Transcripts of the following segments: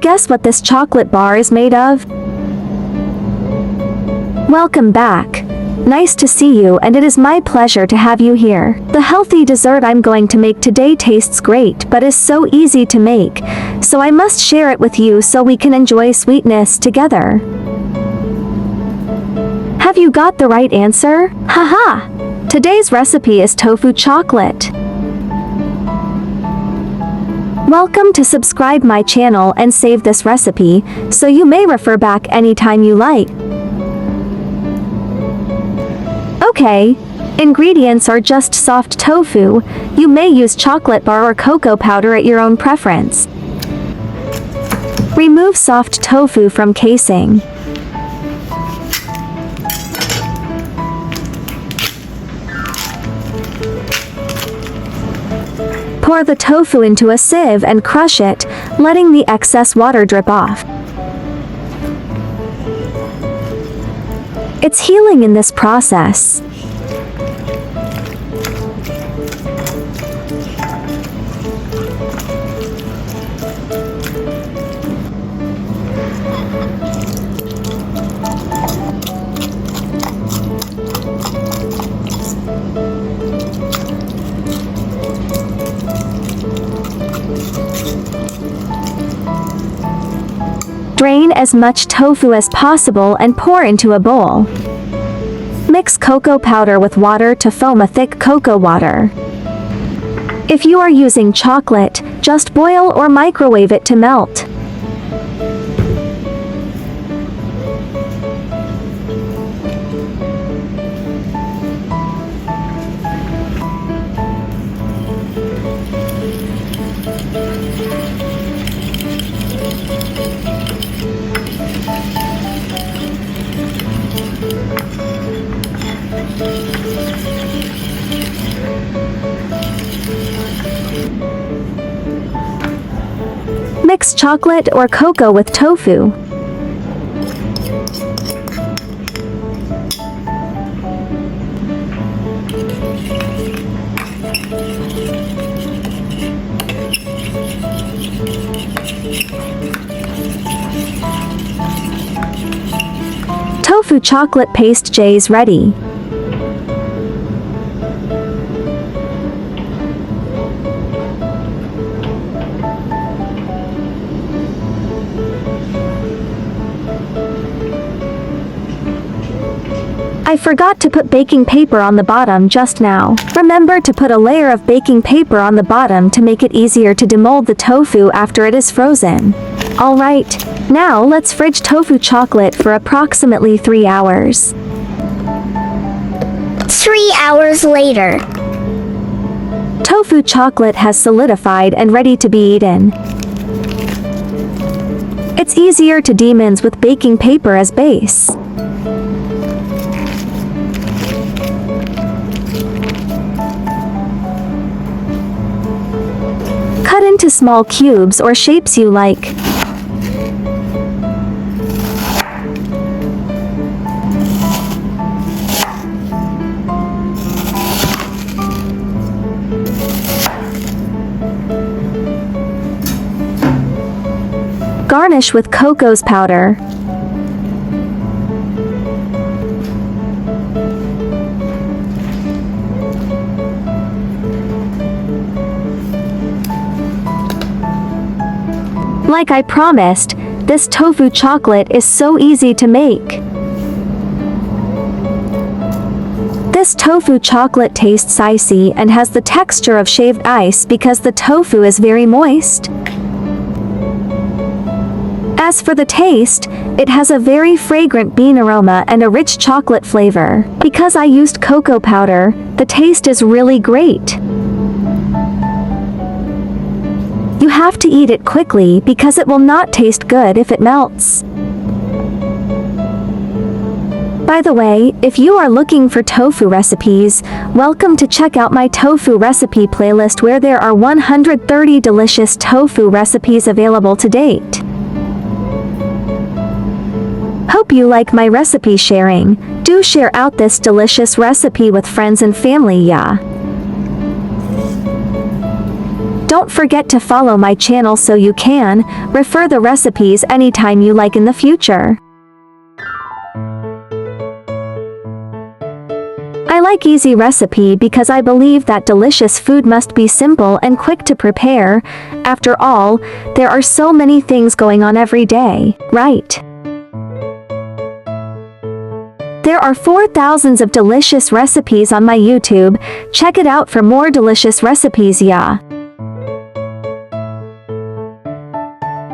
guess what this chocolate bar is made of? Welcome back. Nice to see you, and it is my pleasure to have you here. The healthy dessert I'm going to make today tastes great but is so easy to make, so I must share it with you so we can enjoy sweetness together. Have you got the right answer? Haha! Today's recipe is tofu chocolate. Welcome to subscribe my channel and save this recipe, so you may refer back anytime you like. Okay, ingredients are just soft tofu. You may use chocolate bar or cocoa powder at your own preference. Remove soft tofu from casing. Pour the tofu into a sieve and crush it, letting the excess water drip off. It's healing in this process. Drain as much tofu as possible and pour into a bowl. Mix cocoa powder with water to foam a thick cocoa water. If you are using chocolate, just boil or microwave it to melt. Mix chocolate or cocoa with tofu. Tofu chocolate paste is ready. I forgot to put baking paper on the bottom just now. Remember to put a layer of baking paper on the bottom to make it easier to demold the tofu after it is frozen. Alright, now let's fridge tofu chocolate for approximately 3 hours. 3 hours later. Tofu chocolate has solidified and ready to be eaten. It's easier to demins with baking paper as base. Cut into small cubes or shapes you like. Garnish with cocoa powder. Like I promised, this tofu chocolate is so easy to make. This tofu chocolate tastes icy and has the texture of shaved ice because the tofu is very moist. As for the taste, it has a very fragrant bean aroma and a rich chocolate flavor. Because I used cocoa powder, the taste is really great. You have to eat it quickly because it will not taste good if it melts. By the way, if you are looking for tofu recipes, welcome to check out my tofu recipe playlist where there are 130 delicious tofu recipes available to date. Hope you like my recipe sharing. Do share out this delicious recipe with friends and family, yeah. Don't forget to follow my channel so you can refer the recipes anytime you like in the future. I like easy recipe because I believe that delicious food must be simple and quick to prepare. After all, there are so many things going on every day, right? There are 4,000 of delicious recipes on my YouTube. Check it out for more delicious recipes, yeah.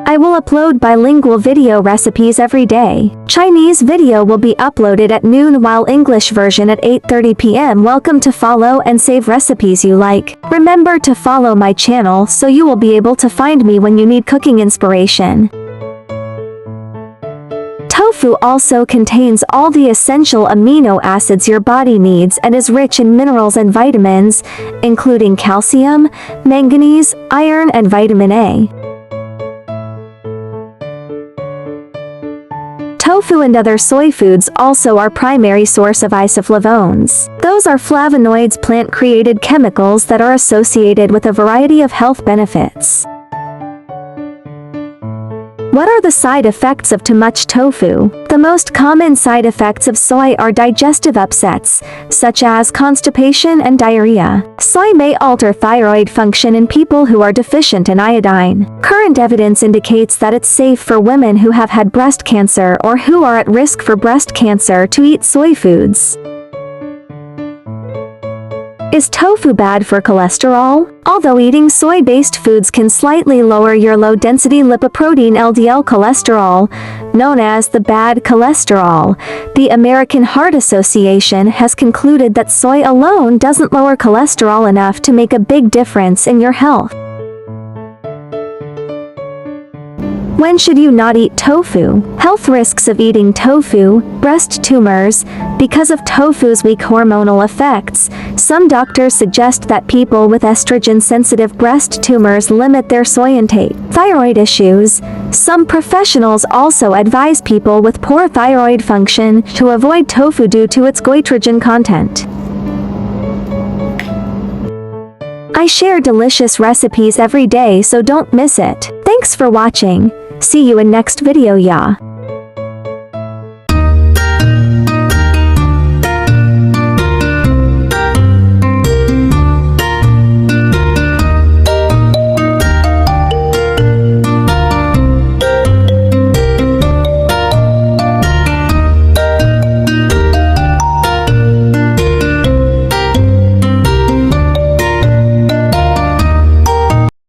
I will upload bilingual video recipes every day. Chinese video will be uploaded at noon while English version at 8:30 p.m. Welcome to follow and save recipes you like. Remember to follow my channel so you will be able to find me when you need cooking inspiration. Tofu also contains all the essential amino acids your body needs and is rich in minerals and vitamins, including calcium, manganese, iron and vitamin A. Tofu and other soy foods also are primary source of isoflavones. Those are flavonoids, plant-created chemicals that are associated with a variety of health benefits. What are the side effects of too much tofu? The most common side effects of soy are digestive upsets, such as constipation and diarrhea. Soy may alter thyroid function in people who are deficient in iodine. Current evidence indicates that it's safe for women who have had breast cancer or who are at risk for breast cancer to eat soy foods. Is tofu bad for cholesterol? Although eating soy-based foods can slightly lower your low-density lipoprotein LDL cholesterol, known as the bad cholesterol, the American Heart Association has concluded that soy alone doesn't lower cholesterol enough to make a big difference in your health. When should you not eat tofu? Health risks of eating tofu: breast tumors. Because of tofu's weak hormonal effects, some doctors suggest that people with estrogen-sensitive breast tumors limit their soy intake. Thyroid issues. Some professionals also advise people with poor thyroid function to avoid tofu due to its goitrogen content. I share delicious recipes every day, so don't miss it. Thanks for watching. See you in next video, yeah.